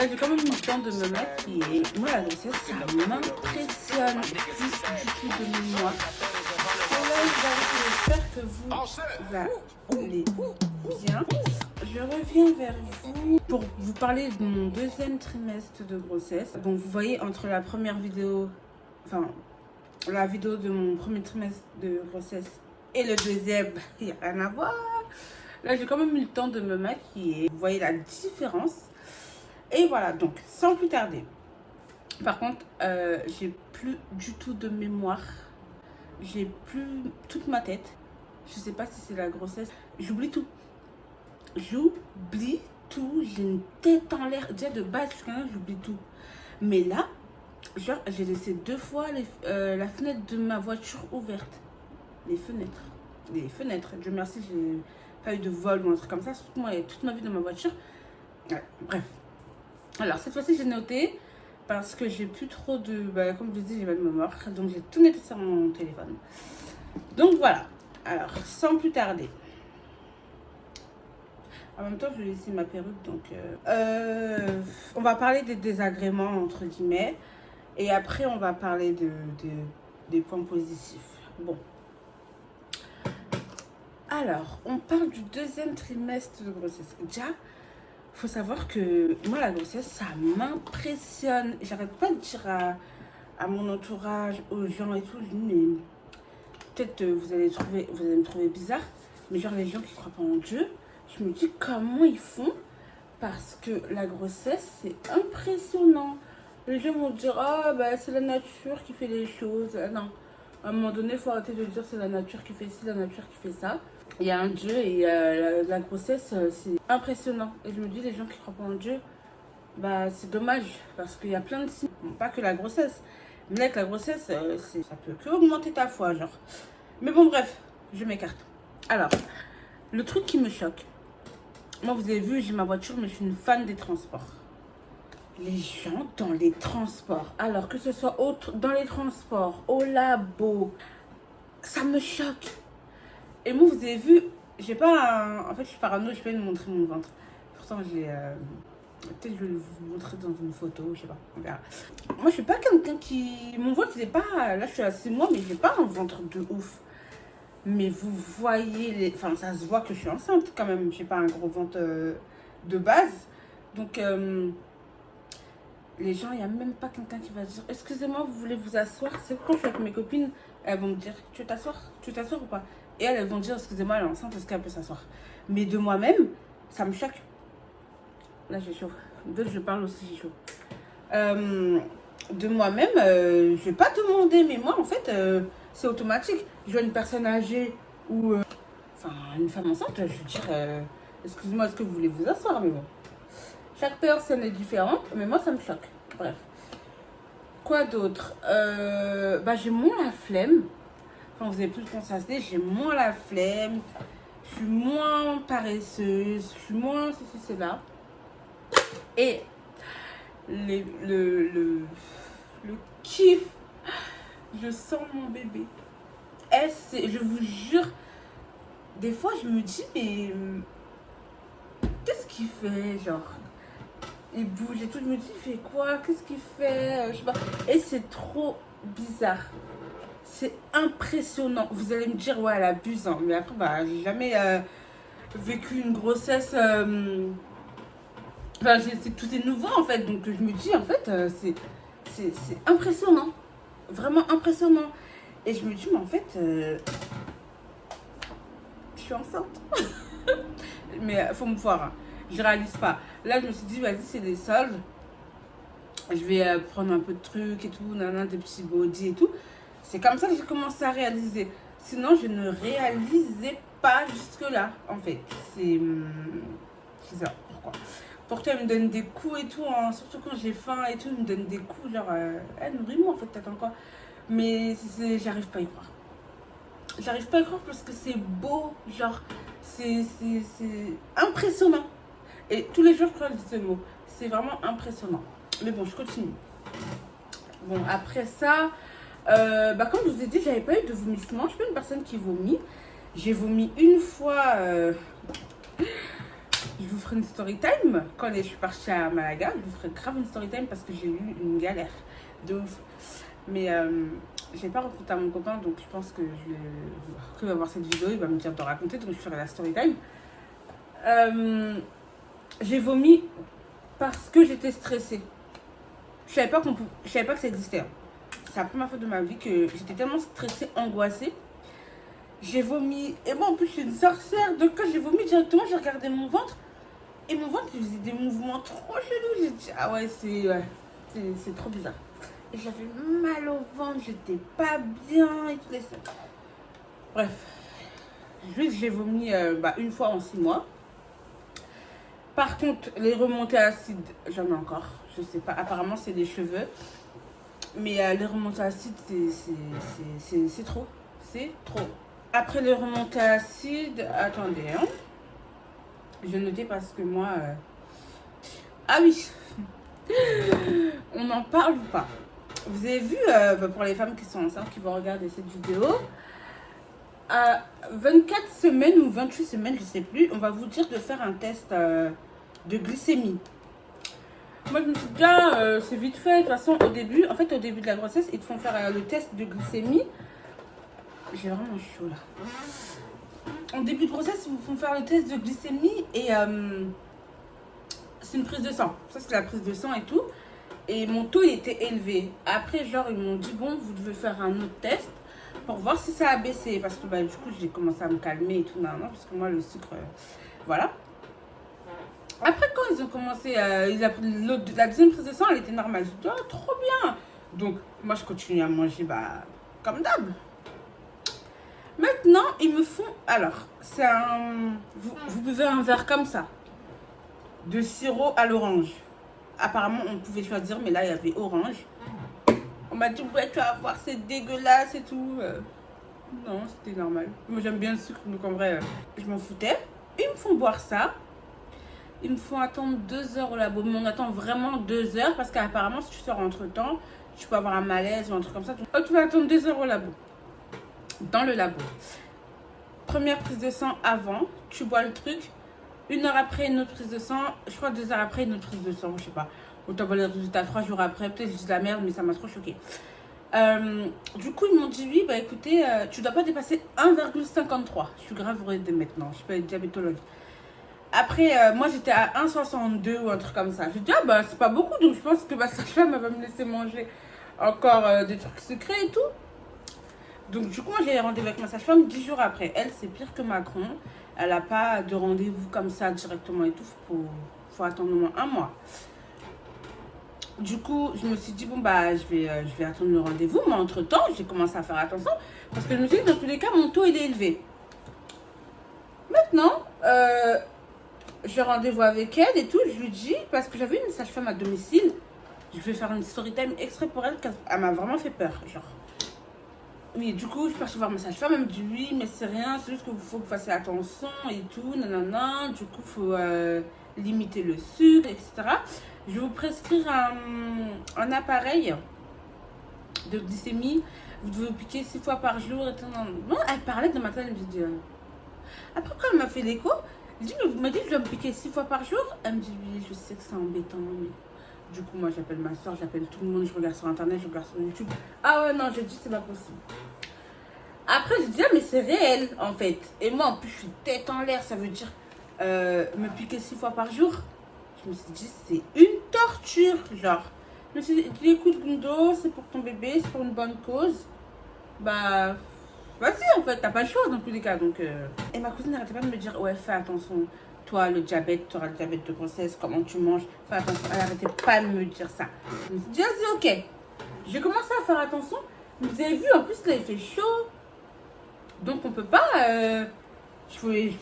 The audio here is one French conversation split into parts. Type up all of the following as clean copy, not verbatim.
J'ai quand même eu le temps de me maquiller. Moi, la grossesse, ça m'impressionne plus du tout de mémoire. J'espère que vous allez bien. Je reviens vers vous pour vous parler de mon deuxième trimestre de grossesse. Donc, vous voyez, entre la première vidéo, enfin, la vidéo de mon premier trimestre de grossesse et le deuxième, il n'y a rien à voir. Là, j'ai quand même eu le temps de me maquiller. Vous voyez la différence. Et voilà, donc, sans plus tarder. Par contre, j'ai plus du tout de mémoire. J'ai plus toute ma tête. Je sais pas si c'est la grossesse. J'oublie tout. J'oublie tout. J'ai une tête en l'air. Déjà, de base, j'oublie tout. Mais là, genre, j'ai laissé 2 fois la fenêtre de ma voiture ouverte. Les fenêtres. Dieu merci, j'ai pas eu de vol ou un truc comme ça. Surtout moi, toute ma vie dans ma voiture. Ouais, bref. Alors, cette fois-ci, j'ai noté parce que j'ai plus trop de... comme je dis, j'ai pas de mémoire. Donc, j'ai tout noté sur mon téléphone. Donc, voilà. Alors, sans plus tarder. En même temps, je vais laisser ma perruque. Donc, on va parler des désagréments, entre guillemets. Et après, on va parler des points positifs. Bon. Alors, on parle du deuxième trimestre de grossesse. Déjà, faut savoir que moi, la grossesse, ça m'impressionne. J'arrête pas de dire à mon entourage, aux gens et tout, mais peut-être vous allez me trouver bizarre, mais genre les gens qui croient pas en Dieu, je me dis comment ils font, parce que la grossesse, c'est impressionnant. Les gens vont dire, ah, c'est la nature qui fait les choses. Non, à un moment donné, il faut arrêter de dire c'est la nature qui fait ci, la nature qui fait ça. Il y a un Dieu et la grossesse, c'est impressionnant. Et je me dis, les gens qui croient pas en Dieu, c'est dommage, parce qu'il y a plein de signes. Bon, pas que la grossesse, mais avec la grossesse, ça peut que augmenter ta foi, genre. Mais bon, bref, je m'écarte. Alors, le truc qui me choque, moi, vous avez vu, j'ai ma voiture, mais je suis une fan des transports. Les gens dans les transports, alors que ce soit dans les transports, au labo, ça me choque. Et moi, vous avez vu, j'ai pas en fait, je suis parano, je vais vous montrer mon ventre. Pourtant, j'ai... peut-être je vais vous montrer dans une photo, je sais pas, on verra. Moi, je suis pas quelqu'un qui... Mon ventre, il est pas... Là, je suis à 6 mois, mais j'ai pas un ventre de ouf. Mais vous voyez... Enfin, ça se voit que je suis enceinte, quand même. J'ai pas un gros ventre de base. Donc, les gens, il n'y a même pas quelqu'un qui va dire, excusez-moi, vous voulez vous asseoir? C'est quand je suis avec mes copines, elles vont me dire, tu veux t'asseoir? Tu veux t'asseoir ou pas? Et elles vont dire, excusez-moi, elle est enceinte, est-ce qu'elle peut s'asseoir? Mais de moi-même, ça me choque. Là, j'ai chaud. Dès que je parle aussi, j'ai chaud. De moi-même, je vais pas demander, mais moi, en fait, c'est automatique. Je vois une personne âgée ou une femme enceinte, je vais dire, excusez-moi, est-ce que vous voulez vous asseoir? Mais bon, chaque personne est différente, mais moi, ça me choque. Bref. Quoi d'autre? J'ai moins la flemme. Quand vous avez plus de constater, j'ai moins la flemme. Je suis moins paresseuse. Je suis moins ceci, cela. Et le kiff, je sens mon bébé. Je vous jure, des fois, je me dis, mais qu'est-ce qu'il fait, genre? Il bouge et tout, je me dis, il fait quoi? Qu'est-ce qu'il fait? Je sais pas. Et c'est trop bizarre. C'est impressionnant. Vous allez me dire, ouais, elle abuse. Hein. Mais après, j'ai jamais vécu une grossesse. Tout est nouveau, en fait. Donc, je me dis, en fait, c'est impressionnant. Vraiment impressionnant. Et je me dis, mais en fait, je suis enceinte. Mais il faut me voir. Hein. Je réalise pas. Là, je me suis dit, vas-y, c'est des soldes. Je vais prendre un peu de trucs et tout, des petits body et tout. C'est comme ça que j'ai commencé à réaliser. Sinon, je ne réalisais pas jusque-là, en fait. C'est ça. Pourquoi? Pourtant, il me donne des coups et tout, hein. Surtout quand j'ai faim et tout, il me donne des coups, genre, nourris-moi, en fait, t'attends quoi? Mais j'arrive pas à y croire. J'arrive pas à y croire parce que c'est beau, genre, c'est impressionnant. Et tous les jours, je crois que je dis ce mot. C'est vraiment impressionnant. Mais bon, je continue. Bon, après ça, comme je vous ai dit, j'avais pas eu de vomissement. Je suis pas une personne qui vomit. J'ai vomi une fois. Je vous ferai une story time. Quand je suis partie à Malaga, je vous ferai grave une story time parce que j'ai eu une galère de ouf. Mais je n'ai pas raconté à mon copain, donc je pense que quand il va voir cette vidéo, il va me dire de raconter, donc je ferai la story time. J'ai vomi parce que j'étais stressée. Je savais pas que ça existait. C'est la première fois de ma vie que j'étais tellement stressée, angoissée. J'ai vomi. Et moi, en plus, je suis une sorcière. Donc, quand j'ai vomi directement, j'ai regardé mon ventre. Et mon ventre, il faisait des mouvements trop chelous. J'ai dit, ah ouais, c'est trop bizarre. Et j'avais mal au ventre, j'étais pas bien et tout ça. Bref. Juste, j'ai vomi une fois en 6 mois. Par contre, les remontées acides, j'en ai encore. Je sais pas, apparemment, c'est les cheveux. Mais les remontées acides, c'est trop. C'est trop. Après les remontées acides, attendez, hein. Je notais parce que moi... Ah oui. On n'en parle ou pas. Vous avez vu, pour les femmes qui sont enceintes, qui vont regarder cette vidéo, à 24 semaines ou 28 semaines, je sais plus, on va vous dire de faire un test de glycémie. Moi, je me suis dit, c'est vite fait. De toute façon, au début de la grossesse, ils te font faire le test de glycémie. J'ai vraiment chaud là. En début de grossesse, ils vous font faire le test de glycémie et c'est une prise de sang. Ça, c'est la prise de sang et tout. Et mon taux, il était élevé. Après, genre, ils m'ont dit, bon, vous devez faire un autre test pour voir si ça a baissé. Parce que du coup, j'ai commencé à me calmer et tout, parce que moi, le sucre, voilà. Après, quand ils ont commencé, la deuxième prise de sang, elle était normale. J'ai dit, oh, trop bien. Donc, moi, je continue à manger, comme d'hab. Maintenant, ils me font... Alors, c'est un... Vous buvez un verre comme ça, de sirop à l'orange. Apparemment, on pouvait choisir, mais là, il y avait orange. On m'a dit, ouais, tu vas voir, c'est dégueulasse et tout. Non, c'était normal. Moi, j'aime bien le sucre, donc en vrai, je m'en foutais. Ils me font boire ça. Ils me font attendre 2 heures au labo. Mais on attend vraiment 2 heures parce qu'apparemment, si tu sors entre-temps, tu peux avoir un malaise ou un truc comme ça. Donc, tu vas attendre 2 heures au labo. Dans le labo. Première prise de sang avant, tu bois le truc. 1 heure après, une autre prise de sang. Je crois 2 heures après, une autre prise de sang. Je sais pas. On t'envoie les résultats 3 jours après. Peut-être que je dis de la merde, mais ça m'a trop choquée. Du coup, ils m'ont dit, oui, écoutez, tu dois pas dépasser 1,53. Je suis grave raide maintenant. Je suis pas diabétologue. Après, moi, j'étais à 1,62 ou un truc comme ça. J'ai dit, c'est pas beaucoup. Donc, je pense que ma sage-femme va me laisser manger encore des trucs secrets et tout. Donc, du coup, moi, j'ai rendez-vous avec ma sage-femme 10 jours après. Elle, c'est pire que Macron. Elle n'a pas de rendez-vous comme ça directement et tout. Faut attendre au moins 1 mois. Du coup, je me suis dit, je vais attendre le rendez-vous. Mais entre-temps, j'ai commencé à faire attention. Parce que je me suis dit, dans tous les cas, mon taux, il est élevé. Maintenant, j'ai rendez-vous avec elle et tout. Je lui dis, parce que j'avais une sage-femme à domicile. Je vais faire une story time extrait pour elle. Elle m'a vraiment fait peur, genre. Oui, du coup, je suis partie voir ma sage-femme. Elle me dit, oui, mais c'est rien. C'est juste qu'il faut que vous fassiez attention et tout. Nanana. Du coup, il faut limiter le sucre, etc. Je vais vous prescrire un appareil de glycémie. Vous devez vous piquer 6 fois par jour. Et tout. Non, elle parlait de ma tête. Elle me dit, Après, quand elle m'a fait l'écho, elle dit, mais vous m'avez dit que je dois me piquer 6 fois par jour. Elle me dit, oui, je sais que c'est embêtant, mais... Du coup, moi, j'appelle ma soeur, j'appelle tout le monde, je regarde sur Internet, je regarde sur YouTube. Ah ouais, non, je dis, c'est pas possible. Après, je dis, mais c'est réel, en fait. Et moi, en plus, je suis tête en l'air, ça veut dire me piquer 6 fois par jour. Je me suis dit, c'est une torture, genre. Je me suis dit, écoute, Gundo, c'est pour ton bébé, c'est pour une bonne cause. Vas-y, en fait, t'as pas le choix dans tous les cas. Donc, Et ma cousine n'arrêtait pas de me dire, ouais, fais attention. Toi, le diabète, tu auras le diabète de grossesse, comment tu manges, fais attention. Elle n'arrêtait pas de me dire ça. Je me suis dit, vas-y, ok. J'ai commencé à faire attention. Vous avez vu, en plus, là, il fait chaud. Donc, on peut pas... je pouvais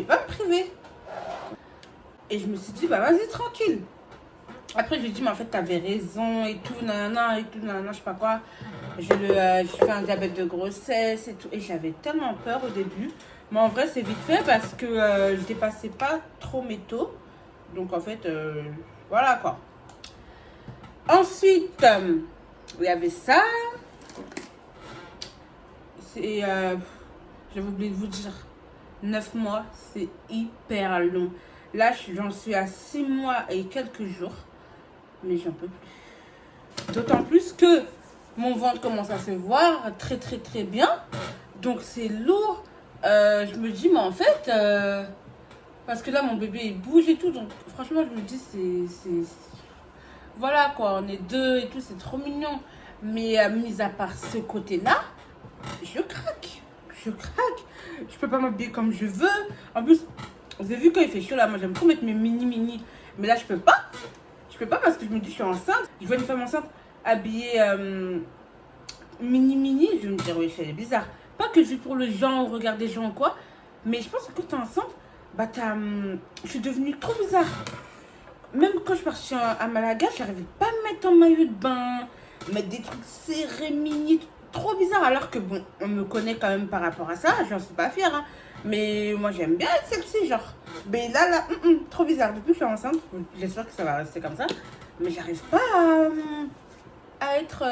pas me priver. Et je me suis dit, vas-y, tranquille. Après, je lui ai dit, mais en fait, t'avais raison et tout, nanana, je sais pas quoi. Je fais un diabète de grossesse et tout. Et j'avais tellement peur au début. Mais en vrai, c'est vite fait parce que je dépassais pas trop mes taux. Donc, en fait, voilà quoi. Ensuite, il y avait ça. J'avais oublié de vous dire. 9 mois, c'est hyper long. Là, j'en suis à 6 mois et quelques jours. Mais j'en peux plus. D'autant plus que mon ventre commence à se voir très très très bien. Donc c'est lourd. Je me dis, mais en fait, parce que là, mon bébé, il bouge et tout. Donc franchement, je me dis, voilà quoi, on est deux et tout, c'est trop mignon. Mais mis à part ce côté-là, je craque. Je craque. Je peux pas m'habiller comme je veux. En plus, vous avez vu quand il fait chaud là, moi j'aime trop mettre mes mini. Mais là, je peux pas. Je peux pas parce que je me dis, je suis enceinte. Je vois une femme enceinte habillée mini. Je vais me dire, oui, elle est bizarre. Pas que je vais pour le genre, regarder les gens ou quoi. Mais je pense que quand t'es enceinte, bah je suis devenue trop bizarre. Même quand je suis partie à Malaga, j'arrivais pas à me mettre en maillot de bain, mettre des trucs serrés, mini, trop bizarre. Alors que bon, on me connaît quand même par rapport à ça, j'en suis pas fière. Hein. Mais moi j'aime bien être sexy, genre. Mais là, trop bizarre. Depuis que je suis enceinte, j'espère que ça va rester comme ça. Mais j'arrive pas à être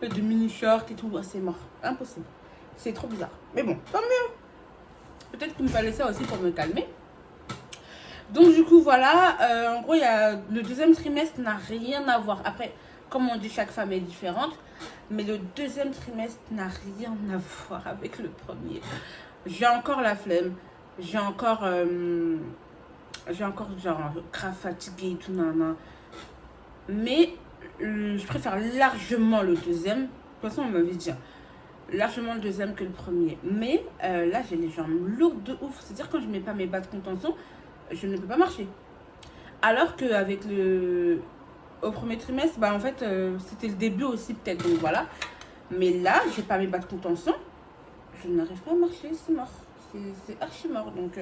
de mini short et tout. C'est mort. Impossible. C'est trop bizarre. Mais bon, tant mieux. Peut-être qu'il me fallait ça aussi pour me calmer. Donc du coup voilà, en gros le deuxième trimestre n'a rien à voir. Après, comme on dit, chaque femme est différente. Mais le deuxième trimestre n'a rien à voir avec le premier. J'ai encore la flemme. J'ai encore genre grave fatiguée et tout. Nan. Mais je préfère largement le deuxième. De toute façon, on m'avait dit largement le deuxième que le premier. Mais là, j'ai les jambes lourdes de ouf. C'est-à-dire quand je mets pas mes bas de contention, je ne peux pas marcher. Alors qu'avec au premier trimestre, bah en fait, c'était le début aussi peut-être, donc voilà. Mais là, j'ai pas mes bas de contention. Je n'arrive pas à marcher, c'est mort. C'est archi mort. Donc,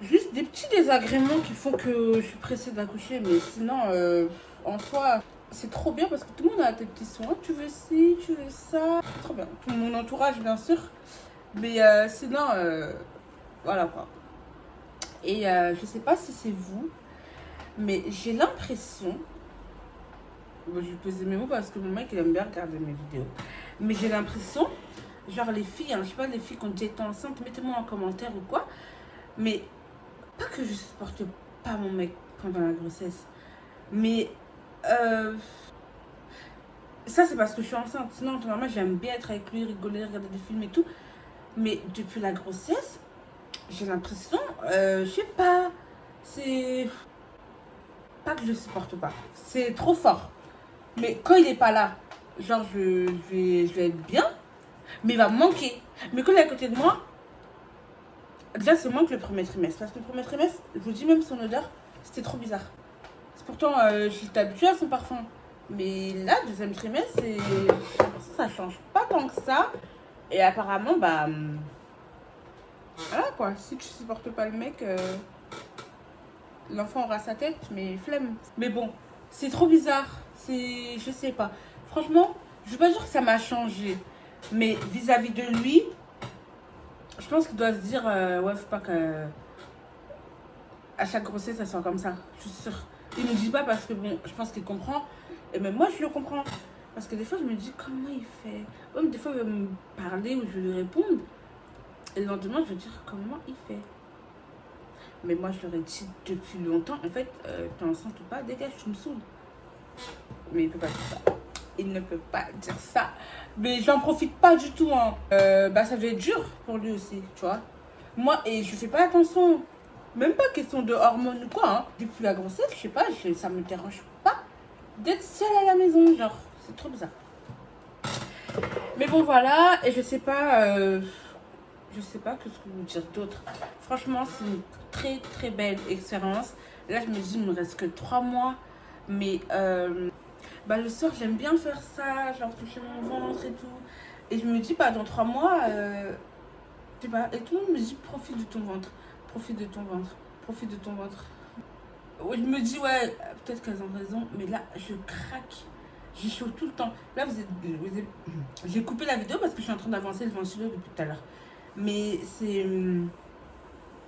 juste des petits désagréments qui font que je suis pressée d'accoucher. Mais sinon, en soi, c'est trop bien parce que tout le monde a des petits soins. Tu veux ci, tu veux ça. C'est trop bien. Tout mon entourage, bien sûr. Mais sinon, voilà quoi. Et je sais pas si c'est vous, mais j'ai l'impression, bon, je vais poser mes mots parce que mon mec il aime bien regarder mes vidéos, mais j'ai l'impression, genre les filles, hein, je sais pas, les filles qui ont déjà été enceintes, mettez-moi en commentaire ou quoi, mais pas que je supporte pas mon mec pendant la grossesse, mais ça c'est parce que je suis enceinte. Sinon, normalement, j'aime bien être avec lui, rigoler, regarder des films et tout, mais depuis la grossesse, j'ai l'impression, je sais pas, c'est pas que je le supporte pas, c'est trop fort. Mais quand il est pas là, genre je vais être bien, mais il va me manquer. Mais quand il est à côté de moi, déjà c'est moins que le premier trimestre. Parce que le premier trimestre, je vous dis même son odeur, c'était trop bizarre. Pourtant, j'étais habituée à son parfum. Mais là, deuxième trimestre, ça change pas tant que ça. Et apparemment, bah voilà quoi, si tu supportes pas le mec, l'enfant aura sa tête, mais flemme. Mais bon, c'est trop bizarre. Je sais pas. Franchement, je veux pas dire que ça m'a changé. Mais vis-à-vis de lui, je pense qu'il doit se dire, ouais, faut pas que à chaque grossesse, ça soit comme ça. Je suis sûre. Il ne dit pas parce que bon, je pense qu'il comprend. Et même moi, je le comprends. Parce que des fois, je me dis, comment il fait? Même des fois, il va me parler ou je vais lui répondre. Et le lendemain, je vais dire, comment il fait? Mais moi, je l'aurais dit depuis longtemps. En fait, t'es enceinte ou pas, dégage, tu me saoules. Mais il peut pas dire ça. Il ne peut pas dire ça. Mais j'en profite pas du tout. Hein. Bah, ça devait être dur pour lui aussi, tu vois. Moi, et je fais pas attention. Même pas question de hormones ou quoi. Hein. Depuis la grossesse, je sais pas, ça me dérange pas d'être seule à la maison. Genre, c'est trop bizarre. Mais bon, voilà. Et je sais pas que ce que vous dire d'autre. Franchement, c'est une très très belle expérience. Là, je me dis, il me reste que 3 mois. Mais bah, le soir, j'aime bien faire ça, genre toucher mon ventre et tout. Et je me dis, bah, dans 3 mois, je sais pas, et tout le monde me dit, profite de ton ventre, profite de ton ventre, profite de ton ventre. Ouais, je me dis, ouais, peut-être qu'elles ont raison, mais là, je craque. J'ai chaud tout le temps. Là, j'ai coupé la vidéo parce que je suis en train d'avancer le ventilo depuis tout à l'heure. Mais c'est.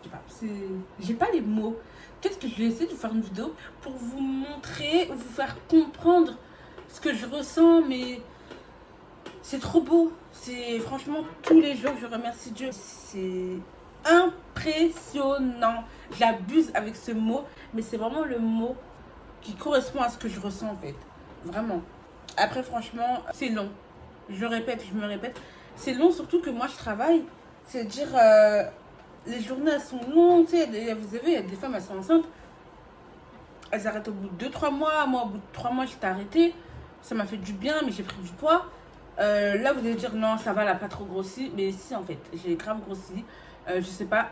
Je sais pas, j'ai pas les mots. Peut-être que je vais essayer de faire une vidéo pour vous montrer, vous faire comprendre ce que je ressens, mais c'est trop beau. C'est franchement tous les jours, je remercie Dieu. C'est impressionnant. J'abuse avec ce mot, mais c'est vraiment le mot qui correspond à ce que je ressens en fait. Vraiment. Après, franchement, c'est long. Je répète, je me répète. C'est long, surtout que moi, je travaille. C'est-à-dire, les journées, elles sont longues. Tu sais, vous savez, il y a des femmes, elles sont enceintes. Elles arrêtent au bout de 2-3 mois. Moi, au bout de 3 mois, j'étais arrêtée. Ça m'a fait du bien, mais j'ai pris du poids. Là, vous allez dire, non, ça va, elle n'a pas trop grossi. Mais si, en fait, j'ai grave grossi. Je sais pas,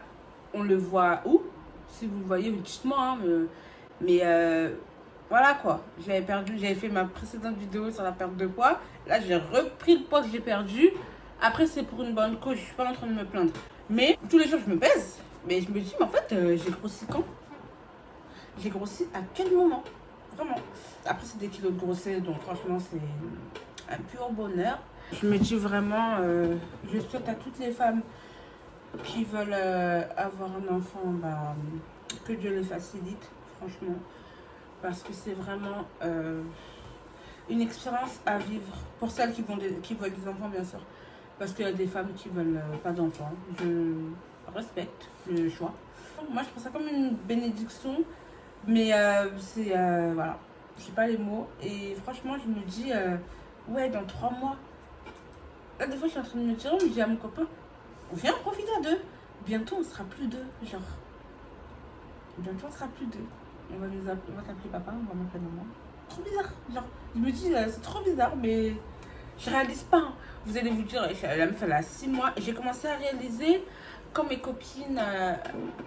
on le voit où. Si vous le voyez, vous dites-moi. Hein, mais voilà quoi. J'avais perdu, j'avais fait ma précédente vidéo sur la perte de poids. Là, j'ai repris le poids que j'ai perdu. Après, c'est pour une bonne cause. Je suis pas en train de me plaindre. Mais tous les jours, je me pèse. Mais je me dis, mais en fait, j'ai grossi quand? J'ai grossi à quel moment? Vraiment. Après, c'est des kilos de grossesse. Donc, franchement, c'est un pur bonheur. Je me dis vraiment, je souhaite à toutes les femmes qui veulent avoir un enfant, bah, que Dieu les facilite, franchement. Parce que c'est vraiment une expérience à vivre pour celles qui veulent des enfants, bien sûr. Parce qu'il y a des femmes qui veulent pas d'enfants. Je respecte le choix. Moi, je prends ça comme une bénédiction, mais c'est voilà, je sais pas les mots. Et franchement, je me dis, ouais, dans 3 mois. Là, des fois, je suis en train de me dire, je dis à mon copain, viens profiter à deux. Bientôt, on sera plus deux, genre. Bientôt, on sera plus deux. On va s'appeler papa, on va m'appeler maman. Trop bizarre. Genre, je me dis, c'est trop bizarre, mais je réalise pas. Hein. Vous allez vous dire, la meuf, elle a 6 mois. J'ai commencé à réaliser quand mes copines,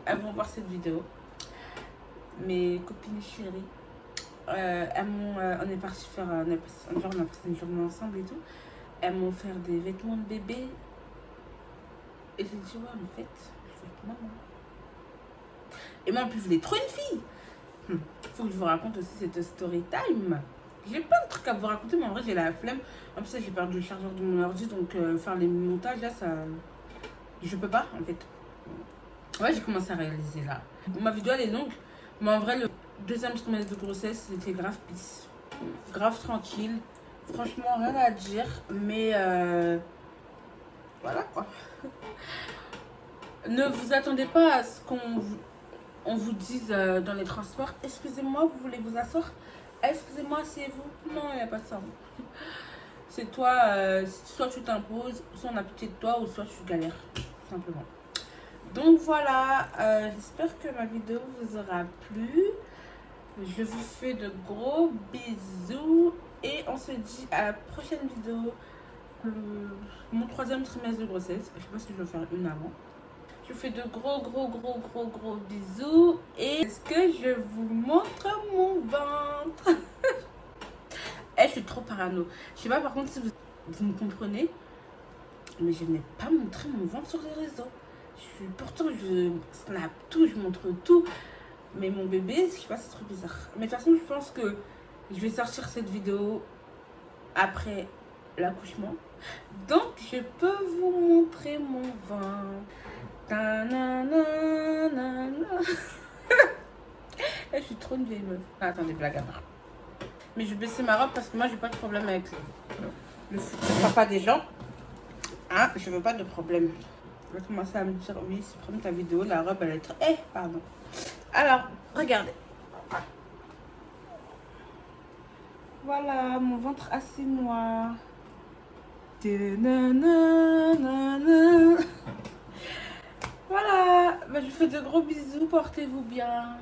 elles vont voir cette vidéo. Mes copines chéries, on est parti faire on a passé une journée ensemble et tout. Elles m'ont fait des vêtements de bébé. Et j'ai dit, ouais, en fait, je vais être maman. Et moi, en plus, je voulais trop une fille. Faut que je vous raconte aussi cette story time. J'ai pas de trucs à vous raconter, mais en vrai, j'ai la flemme. En plus, j'ai perdu le chargeur de mon ordi, donc faire les montages, là, ça... Je peux pas, en fait. Ouais, j'ai commencé à réaliser, là. Ma vidéo, elle est longue, mais en vrai, le deuxième trimestre de grossesse, c'était grave peace. Grave tranquille. Franchement, rien à dire, mais... Voilà, quoi. Ne vous attendez pas à ce qu'on vous dise dans les transports, excusez-moi, vous voulez vous asseoir? Excusez-moi, asseyez-vous. Non, il n'y a pas de ça. C'est toi, soit tu t'imposes, soit on a pitié de toi, ou soit tu galères, tout simplement. Donc voilà, j'espère que ma vidéo vous aura plu. Je vous fais de gros bisous et on se dit à la prochaine vidéo. Mon 3e trimestre de grossesse. Je sais pas si je vais faire une avant. Je vous fais de gros bisous. Et est-ce que je vous montre mon ventre? Je suis trop parano. Je sais pas par contre si vous me comprenez. Mais je n'ai pas montré mon ventre sur les réseaux. Pourtant, je snap tout, je montre tout. Mais mon bébé, je sais pas, c'est trop bizarre. Mais de toute façon, je pense que je vais sortir cette vidéo après l'accouchement. Donc, je peux vous montrer mon ventre. Je suis trop une vieille meuf. Ah, attendez, blague à part. Mais je vais baisser ma robe parce que moi, j'ai pas de problème avec le futur papa des gens. Ah, je veux pas de problème. Je vais commencer à me dire, oui, supprime ta vidéo, la robe, elle est trop... pardon. Alors, regardez. Voilà, mon ventre à 6 mois. Voilà, bah, je vous fais de gros bisous, portez-vous bien.